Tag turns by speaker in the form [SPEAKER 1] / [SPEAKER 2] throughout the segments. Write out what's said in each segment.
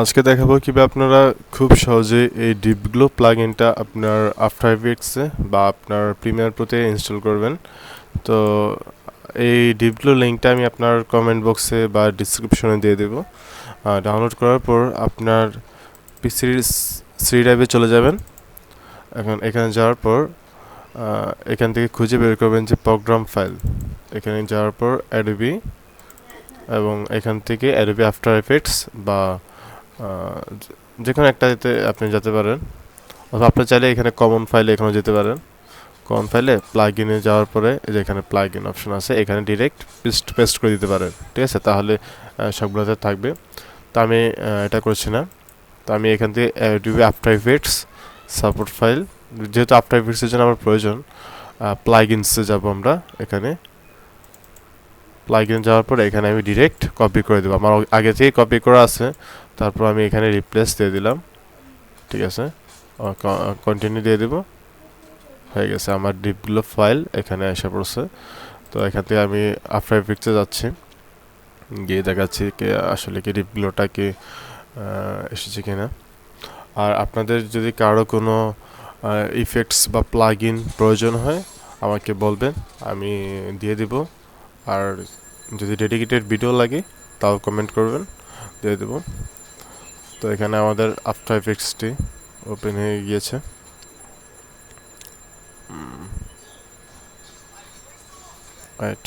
[SPEAKER 1] আজকে দেখাবো কিভাবে আপনারা খুব সহজে এই ডিপগ্লো প্লাগইনটা আপনার আফটার এফেক্টসে বা আপনার প্রিমিয়ার প্রোতে ইনস্টল করবেন। তো এই ডিপগ্লো লিঙ্কটা আমি আপনার কমেন্ট বক্সে বা ডিসক্রিপশনে দিয়ে দেবো। ডাউনলোড করার পর আপনার পিসির সি ড্রাইভে চলে যাবেন। এখন এখানে যাওয়ার পর এখান থেকে খুঁজে বের করবেন যে প্রোগ্রাম ফাইল। এখানে যাওয়ার পর অ্যাডোবি এবং এখান থেকে অ্যাডোবি আফটার এফেক্টস বা যে কোনো একটাতে আপনি যেতে পারেন, অথবা আপনি চাইলে এখানে কমন ফাইলে এখানে যেতে পারেন। কমন ফাইলে প্লাগ ইনে যাওয়ার পরে যে এখানে প্লাগ ইন অপশন আছে, এখানে ডিরেক্ট পেস্ট করে দিতে পারেন। ঠিক আছে, তাহলে সবগুলোতে থাকবে। তো আমি এটা করছি না। তো আমি এখান থেকে Adobe after effects support file, যেহেতু আফটার এফেক্টসের জন্য আমার প্রয়োজন, প্লাগ ইনসে যাবো আমরা। এখানে প্লাগ ইন যাওয়ার পরে এখানে আমি ডিরেক্ট কপি করে দেবো, আমার আগে থেকেই কপি করা আছে। তারপর আমি এখানে রিপ্লেস দিয়ে দিলাম। ঠিক আছে, কন্টিনিউ দিয়ে দেবো। হয়ে গেছে, আমার ডিপগুলো ফাইল এখানে এসে পড়ছে। তো এখান থেকে আমি আফটার এফেক্টসে যাচ্ছি, গিয়ে দেখাচ্ছি কি আসলে কি ডিপগুলোটা কি এসেছে কিনা। আর আপনাদের যদি কারো কোনো ইফেক্টস বা প্লাগ ইন প্রয়োজন হয় আমাকে বলবেন, আমি দিয়ে দিব। আর যদি ডেডিকেটেড ভিডিও লাগে তাও কমেন্ট করবেন, দিয়ে দেবো। তো এখানে আমাদের আফটার এফেক্টসটি ওপেন হয়ে গিয়েছে। রাইট,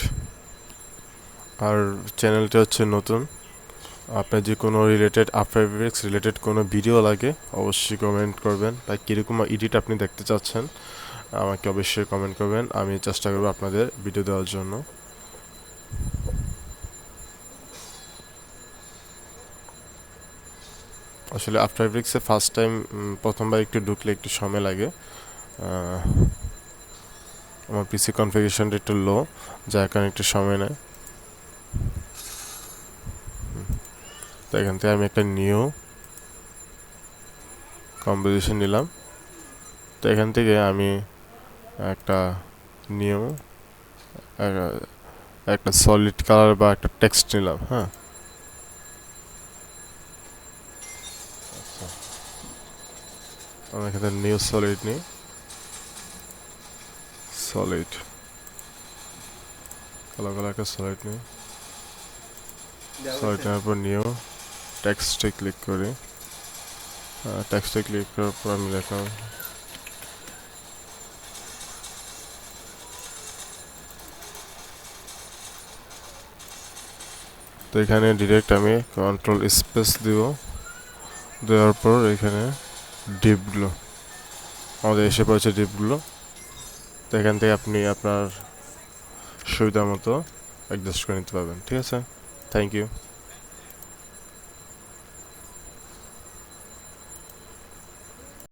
[SPEAKER 1] আর চ্যানেলটা হচ্ছে নতুন। আপনার যে কোনো রিলেটেড আফটার এফেক্টস রিলেটেড কোনো ভিডিও লাগে অবশ্যই কমেন্ট করবেন, বা কীরকম এডিট আপনি দেখতে চাচ্ছেন আমাকে অবশ্যই কমেন্ট করবেন। আমি চেষ্টা করব আপনাদের ভিডিও দেওয়ার জন্য। আসলে আফটার এফেক্টসে ফার্স্ট টাইম প্রথমবার একটু ঢুকলে একটু সময় লাগে। আমার পিসি কনফিগারেশনটা একটু লো, যার কারণে একটু সময় নেয়। তো এখান থেকে আমি একটা নিউ কম্পোজিশন নিলাম। তো এখান থেকে আমি একটা নিউ একটা সলিড কালার বা একটা টেক্সট নিলাম। হ্যাঁ, আমি এখানে নিউ সলিড নিই, সলিড কালো কালার একটা সলিড নিই। সলিড নেওয়ার পর নিউ টেক্সটে ক্লিক করি। টেক্সটে ক্লিক করার পর আমি লিখলাম তো এখানে ডিরেক্ট আমি কন্ট্রোল স্পেস দিব। দেওয়ার পর এখানে ডিপগুলো আমাদের এসে পড়েছে, ডিপগুলো। তো এখান থেকে আপনি আপনার সুবিধা মতো অ্যাডজাস্ট করে নিতে পারবেন। ঠিক আছে, থ্যাংক ইউ।